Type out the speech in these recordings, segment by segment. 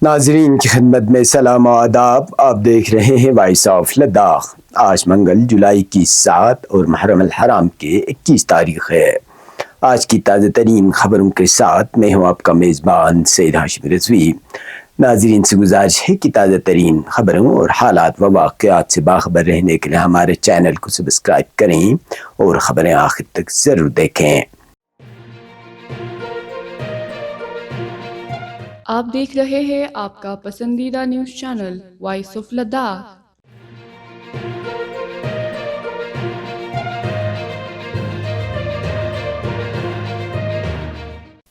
ناظرین کی خدمت میں سلام و آداب. آپ دیکھ رہے ہیں وائس آف لداخ. آج منگل جولائی کی 7 اور محرم الحرام کے 21 تاریخ ہے. آج کی تازہ ترین خبروں کے ساتھ میں ہوں آپ کا میزبان سید ہاشم رضوی. ناظرین سے گزارش ہے کہ تازہ ترین خبروں اور حالات و واقعات سے باخبر رہنے کے لیے ہمارے چینل کو سبسکرائب کریں اور خبریں آخر تک ضرور دیکھیں. آپ دیکھ رہے ہیں آپ کا پسندیدہ news channel voice of Ladakh.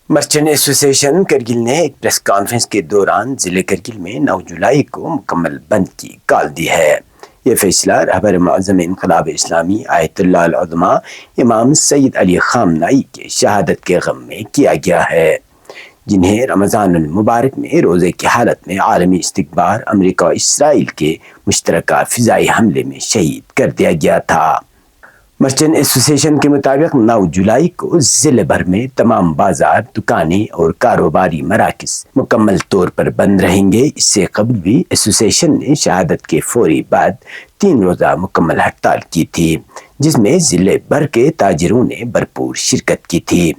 Merchant association Kargil نے ایک پریس کانفرنس کے دوران ضلع کرگل میں 9 جولائی کو مکمل بند کی کال دی ہے. یہ فیصلہ رہبر معظم انقلاب اسلامی آیت اللہ العظمہ امام سید علی خامنائی کی شہادت کے غم میں کیا گیا ہے، جنہیں رمضان المبارک میں روزے کی حالت میں عالمی استکبار امریکہ و اسرائیل کے مشترکہ فضائی حملے میں شہید کر دیا گیا تھا. مرچنٹ ایسوسی ایشن کے مطابق 9 جولائی کو ضلع بھر میں تمام بازار، دکانیں اور کاروباری مراکز مکمل طور پر بند رہیں گے. اس سے قبل بھی ایسوسی ایشن نے شہادت کے فوری بعد 3 روزہ مکمل ہڑتال کی تھی، جس میں ضلع بھر کے تاجروں نے بھرپور شرکت کی تھی.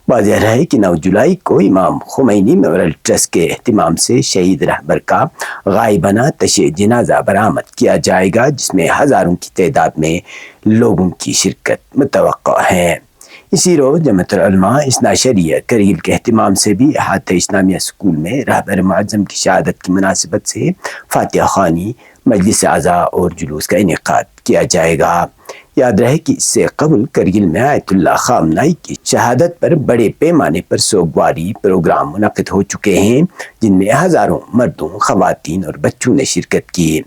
واضح رہے کہ 9 جولائی کو امام خمینی میموریل ٹرسٹ کے اہتمام سے شہید رہبر کا غائبانہ تشییع جنازہ برآمد کیا جائے گا، جس میں ہزاروں کی تعداد میں لوگوں کی شرکت متوقع ہے. اسی روز جمعیت العلماء اثنا عشریہ کرگل کے اہتمام سے بھی احاطہ اسلامیہ اسکول میں رہبر معظم کی شہادت کی مناسبت سے فاتحہ خوانی، مجلس اعزاء اور جلوس کا انعقاد کیا جائے گا. یاد رہے کہ اس سے قبل کرگل میں آیت اللہ خامنائی کی شہادت پر بڑے پیمانے پر سوگواری پروگرام منعقد ہو چکے ہیں، جن میں ہزاروں مردوں، خواتین اور بچوں نے شرکت کی.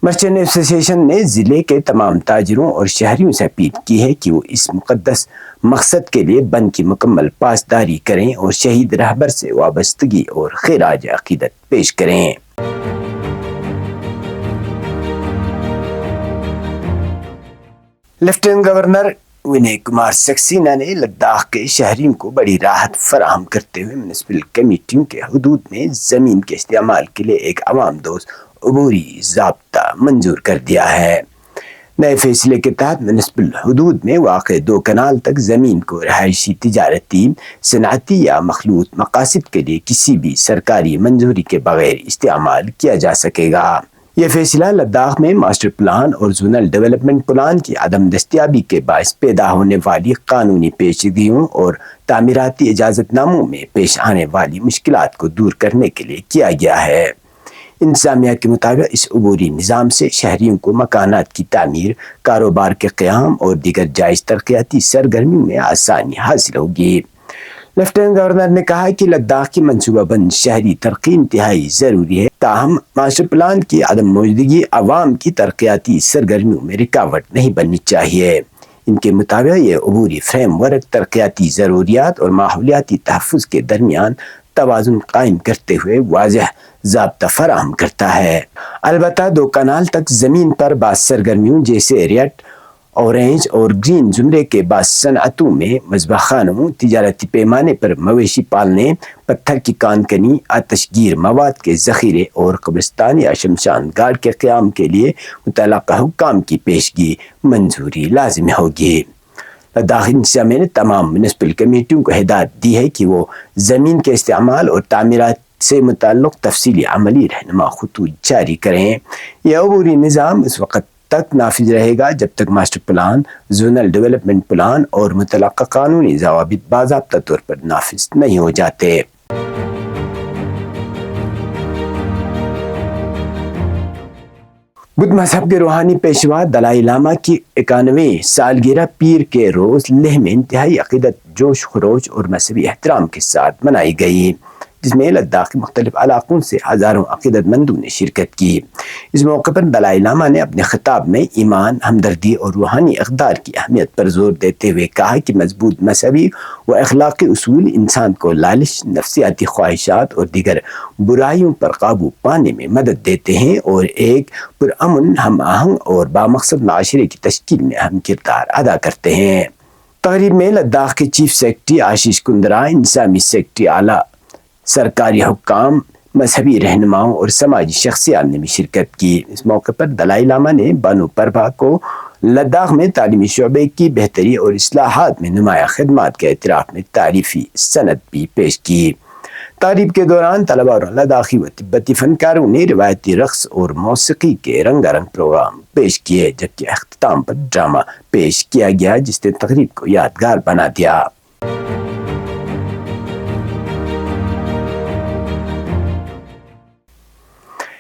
مرچنٹ ایسوسی ایشن نے ضلع کے تمام تاجروں اور شہریوں سے اپیل کی ہے کہ وہ اس مقدس مقصد کے لیے بند کی مکمل پاسداری کریں اور شہید رہبر سے وابستگی اور خراج عقیدت پیش کریں. لیفٹیننٹ گورنر ونے کمار سکسینہ نے لداخ کے شہریوں کو بڑی راحت فراہم کرتے ہوئے میونسپل کمیٹیوں کے حدود میں زمین کے استعمال کے لیے ایک عوام دوست عبوری ضابطہ منظور کر دیا ہے. نئے فیصلے کے تحت میونسپل حدود میں واقع 2 کنال تک زمین کو رہائشی، تجارتی، صنعتی یا مخلوط مقاصد کے لیے کسی بھی سرکاری منظوری کے بغیر استعمال کیا جا سکے گا. یہ فیصلہ لداخ میں ماسٹر پلان اور زونل ڈیولپمنٹ پلان کی عدم دستیابی کے باعث پیدا ہونے والی قانونی پیچیدگیوں اور تعمیراتی اجازت ناموں میں پیش آنے والی مشکلات کو دور کرنے کے لیے کیا گیا ہے. انتظامیہ کے مطابق اس عبوری نظام سے شہریوں کو مکانات کی تعمیر، کاروبار کے قیام اور دیگر جائز ترقیاتی سرگرمیوں میں آسانی حاصل ہوگی. لیفٹیننٹ گورنر نے کہا کہ لداخ کی منصوبہ بند شہری ترقی انتہائی ضروری ہے، تاہم ماسٹر پلان کی عدم موجودگی عوام کی ترقیاتی سرگرمیوں میں رکاوٹ نہیں بننی چاہیے. ان کے مطابق یہ عبوری فریم ورک ترقیاتی ضروریات اور ماحولیاتی تحفظ کے درمیان توازن قائم کرتے ہوئے واضح ضابطہ فراہم کرتا ہے. البتہ 2 کنال تک زمین پر بعض سرگرمیوں جیسے ریڈ، اورنج اور گرین زمرے کے بعض صنعتوں میں مذبح خانوں، تجارتی پیمانے پر مویشی پالنے، پتھر کی کان کنی، آتش گیر مواد کے ذخیرے اور قبرستان یا شمشان گھاٹ کے قیام کے لیے متعلقہ حکام کی پیشگی منظوری لازم ہوگی. لداخ انتظامیہ نے تمام میونسپل کمیٹیوں کو ہدایت دی ہے کہ وہ زمین کے استعمال اور تعمیرات سے متعلق تفصیلی عملی رہنما خطوط جاری کریں. یہ عبوری نظام اس وقت تک نافذ رہے گا جب تک master plan, zonal development plan اور متعلقہ قانونی ضوابط باضابطہ طور پر نافذ نہیں ہو جاتے. بدھ مذہب کے روحانی پیشوا دلائی لاما کی 91ویں سالگرہ پیر کے روز لیہ میں انتہائی عقیدت، جوش خروش اور مذہبی احترام کے ساتھ منائی گئی، جس میں لداخ کے مختلف علاقوں سے ہزاروں عقیدت مندوں نے شرکت کی. اس موقع پر دلائی لاما نے اپنے خطاب میں ایمان، ہمدردی اور روحانی اقدار کی اہمیت پر زور دیتے ہوئے کہا کہ مضبوط مذہبی و اخلاقی اصول انسان کو لالچ، نفسیاتی خواہشات اور دیگر برائیوں پر قابو پانے میں مدد دیتے ہیں اور ایک پرامن، ہم آہنگ اور بامقصد معاشرے کی تشکیل میں اہم کردار ادا کرتے ہیں. تقریب میں لداخ کے چیف سیکرٹری آشیش کندرا، انتظامی سیکرٹری اعلیٰ، سرکاری حکام، مذہبی رہنماؤں اور سماجی شخصیات نے بھی شرکت کی۔ اس موقع پر دلائی لاما نے بانو پربھا کو لداخ میں تعلیمی شعبے کی بہتری اور اصلاحات میں نمایاں خدمات کے اعتراف میں تعریفی سند بھی پیش کی۔ تقریب کے دوران طلباء اور لداخی و تبتی فنکاروں نے روایتی رقص اور موسیقی کے رنگا رنگ پروگرام پیش کیے، جبکہ اختتام پر ڈرامہ پیش کیا گیا جس نے تقریب کو یادگار بنا دیا۔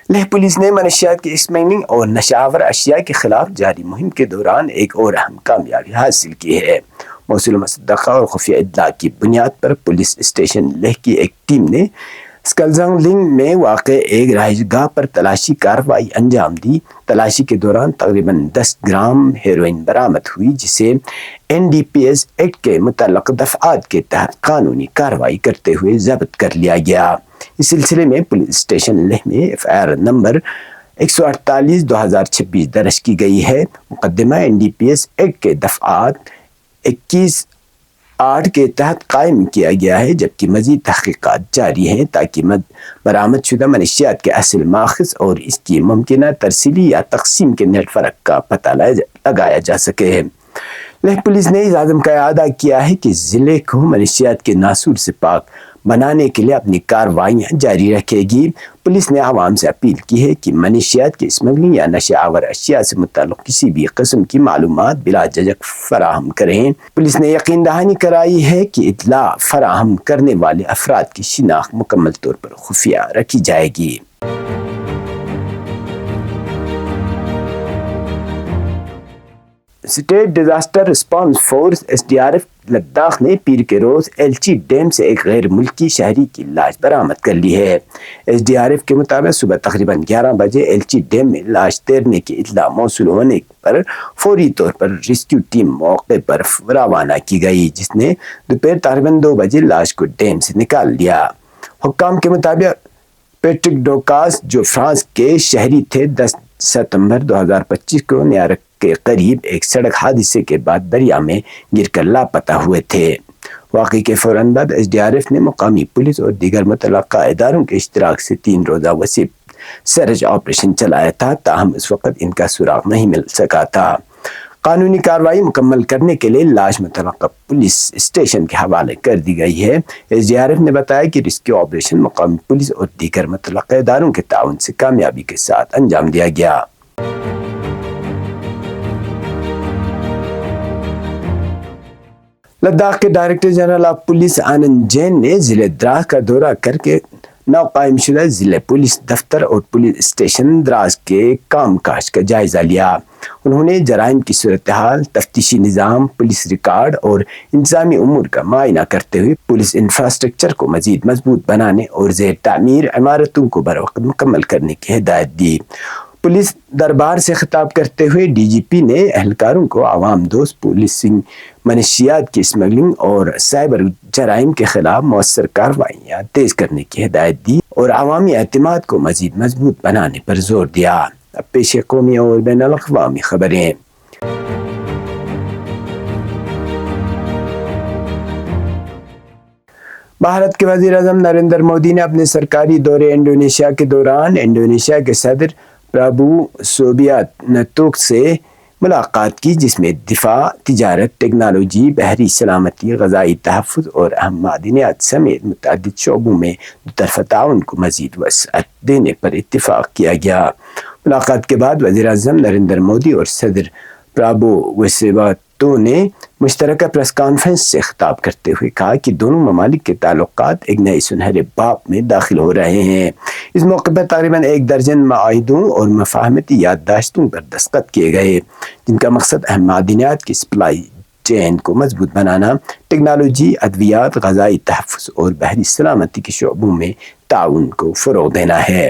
لیہ پولیس نے منشیات کی اسمگلنگ اور نشہ آور اشیاء کے خلاف جاری مہم کے دوران ایک اور اہم کامیابی حاصل کی ہے۔ موصول مصدقہ اور خفیہ اطلاع کی بنیاد پر پولیس اسٹیشن لیہ کی ایک ٹیم نے سکلزنگ لنگ میں واقع ایک رہائش گاہ پر تلاشی کارروائی انجام دی۔ تلاشی کے دوران تقریباً 10 گرام ہیروئن برآمد ہوئی، جسے NDPS ایکٹ کے متعلق دفعات کے تحت قانونی کارروائی کرتے ہوئے ضبط کر لیا گیا۔ اس سلسلے میں پولیس اسٹیشن لیہ میں FIR نمبر 148/2026 درج کی گئی ہے۔ مقدمہ NDPS ایکٹ کے دفعات 21(8) کے تحت قائم کیا گیا ہے، جبکہ مزید تحقیقات جاری ہیں تاکہ برآمد شدہ منشیات کے اصل ماخذ اور اس کی ممکنہ ترسیلی یا تقسیم کے نیٹ ورک کا پتہ لگایا جا سکے۔ لیہ پولیس نے اس عزم کا اعادہ کیا ہے کہ ضلع کو منشیات کے ناسور سے پاک بنانے کے لیے اپنی کارروائیاں جاری رکھے گی۔ پولیس نے عوام سے اپیل کی ہے کہ منشیات کی اسمگلنگ یا نشہ آور اشیاء سے متعلق کسی بھی قسم کی معلومات بلا جھجک فراہم کریں۔ پولیس نے یقین دہانی کرائی ہے کہ اطلاع فراہم کرنے والے افراد کی شناخت مکمل طور پر خفیہ رکھی جائے گی۔ State disaster response force SDRF Ladakh نے پیر کے روز ایلچی ڈیم سے ایک غیر ملکی شہری کی لاش برآمد کر لی ہے۔ SDRF کے مطابق صبح تقریباً 11 بجے ایلچی ڈیم میں لاش تیرنے کی اطلاع موصول ہونے پر فوری طور پر ریسکیو ٹیم موقع پر روانہ کی گئی، جس نے دوپہر تقریباً 2 بجے لاش کو ڈیم سے نکال لیا۔ حکام کے مطابق پیٹرک ڈوکاس، جو فرانس کے شہری تھے، 10 ستمبر 2025 کو نیارک کے قریب ایک سڑک حادثے کے بعد دریا میں گر کر لاپتہ ہوئے تھے۔ واقعے کے فوراً بعد SDRF نے مقامی پولیس اور دیگر متعلقہ اداروں کے اشتراک سے 3 روزہ وسیع سرچ آپریشن چلایا تھا، تاہم اس وقت ان کا سراغ نہیں مل سکا تھا۔ قانونی کارروائی مکمل کرنے کے لیے لاش متعلقہ پولیس اسٹیشن کے حوالے کر دی گئی ہے۔ SDRF نے بتایا کہ ریسکیو آپریشن مقامی پولیس اور دیگر متعلقہ اداروں کے تعاون سے کامیابی کے ساتھ انجام دیا گیا۔ لداخ کے ڈائریکٹر جنرل آف پولیس آنند جین نے ضلع دراز کا دورہ کر کے نو قائم شدہ ضلع پولیس دفتر اور پولیس اسٹیشن دراز کے کام کاج کا جائزہ لیا۔ انہوں نے جرائم کی صورتحال، تفتیشی نظام، پولیس ریکارڈ اور انتظامی امور کا معائنہ کرتے ہوئے پولیس انفراسٹرکچر کو مزید مضبوط بنانے اور زیر تعمیر عمارتوں کو بروقت مکمل کرنے کی ہدایت دی۔ پولیس دربار سے خطاب کرتے ہوئے DGP نے اہلکاروں کو عوام دوست پولیسنگ، منشیات کی اسمگلنگ اور سائبر جرائم کے خلاف مؤثر کارروائیاں تیز کرنے کی ہدایت دی اور عوامی اعتماد کو مزید مضبوط بنانے پر زور دیا۔ اب پیش قومی اور بین الاقوامی خبریں۔ بھارت کے وزیر اعظم نریندر مودی نے اپنے سرکاری دورے انڈونیشیا کے دوران انڈونیشیا کے صدر پرابو سوبیانتو سے ملاقات کی، جس میں دفاع، تجارت، ٹیکنالوجی، بحری سلامتی، غذائی تحفظ اور اہم معدنیات سمیت متعدد شعبوں میں دوطرفہ تعاون کو مزید وسعت دینے پر اتفاق کیا گیا۔ ملاقات کے بعد وزیر اعظم نریندر مودی اور صدر پرابو سوبیانتو نے مشترکہ پریس کانفرنس سے خطاب کرتے ہوئے کہا کہ دونوں ممالک کے تعلقات ایک نئے سنہرے باب میں داخل ہو رہے ہیں۔ اس موقع پر تقریباً 1 درجن معاہدوں اور مفاہمتی یادداشتوں پر دستخط کیے گئے، جن کا مقصد اہم معدنیات کی سپلائی چین کو مضبوط بنانا، ٹیکنالوجی، ادویات، غذائی تحفظ اور بحری سلامتی کے شعبوں میں تعاون کو فروغ دینا ہے۔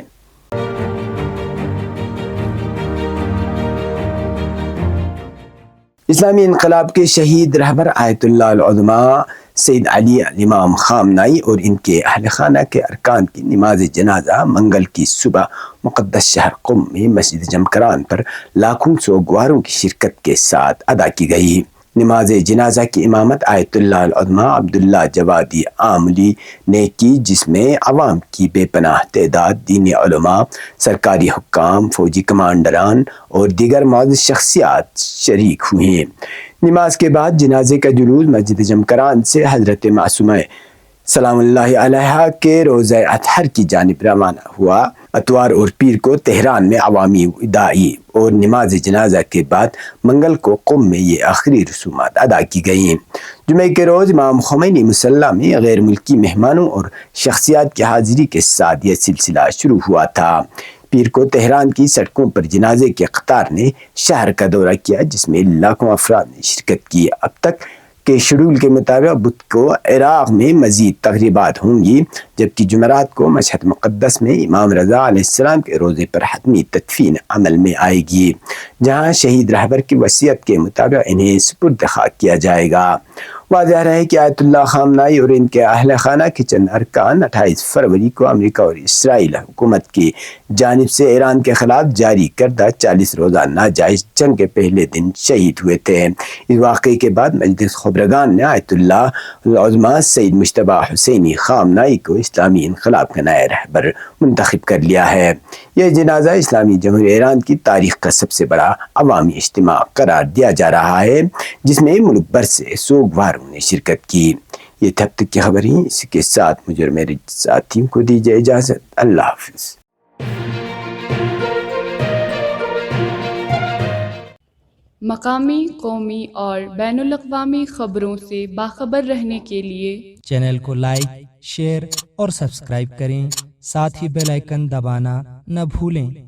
اسلامی انقلاب کے شہید رہبر آیت اللہ العظمہ سید علی امام خامنائی اور ان کے اہل خانہ کے ارکان کی نماز جنازہ منگل کی صبح مقدس شہر قم میں مسجد جمکران پر لاکھوں سوگواروں کی شرکت کے ساتھ ادا کی گئی۔ نماز جنازہ کی امامت آیت اللہ العظمی عبداللہ جوادی آملی نے کی، جس میں عوام کی بے پناہ تعداد، دینی علماء، سرکاری حکام، فوجی کمانڈران اور دیگر معزز شخصیات شریک ہوئے۔ نماز کے بعد جنازے کا جلوس مسجد جمکران سے حضرت معصومہ سلام اللہ علیہا کے روضہ اطہر کی جانب روانہ ہوا۔ اتوار اور پیر کو تہران میں عوامی وداعی اور نماز جنازہ کے بعد منگل کو قم میں یہ آخری رسومات ادا کی گئیں۔ جمعہ کے روز امام خمینی مصلی میں غیر ملکی مہمانوں اور شخصیات کی حاضری کے ساتھ یہ سلسلہ شروع ہوا تھا۔ پیر کو تہران کی سڑکوں پر جنازے کے قطار نے شہر کا دورہ کیا، جس میں لاکھوں افراد نے شرکت کی۔ اب تک کے شیڈول کے مطابق بدھ کو عراق میں مزید تقریبات ہوں گی، جبکہ جمعرات کو مشہد مقدس میں امام رضا علیہ السلام کے روضے پر حتمی تدفین عمل میں آئے گی، جہاں شہید رہبر کی وصیت کے مطابق انہیں سپرد خاک کیا جائے گا۔ واضح رہے کہ آیت اللہ خامنائی اور ان کے اہل خانہ کے چند ارکان 28 فروری کو امریکہ اور اسرائیل حکومت کی جانب سے ایران کے خلاف جاری کردہ 40 روزہ ناجائز جنگ کے پہلے دن شہید ہوئے تھے۔ اس واقعے کے بعد مجلس خبرگان نے آیت اللہ العظمی سید مجتبی حسینی خامنائی کو اسلامی انقلاب کا نیا رہبر منتخب کر لیا ہے۔ یہ جنازہ اسلامی جمہوریہ ایران کی تاریخ کا سب سے بڑا عوامی اجتماع قرار دیا جا رہا ہے، جس میں ملک بھر سے سوگواروں نے شرکت کی۔ یہ تب تک کی خبر ہی، اس کے ساتھ مجھے اور میرے ساتھیوں کو دیجیے اجازت۔ اللہ حافظ۔ مقامی، قومی اور بین الاقوامی خبروں سے باخبر رہنے کے لیے چینل کو لائک، شیئر اور سبسکرائب کریں، ساتھ ہی بیل آئیکن دبانا نہ بھولیں۔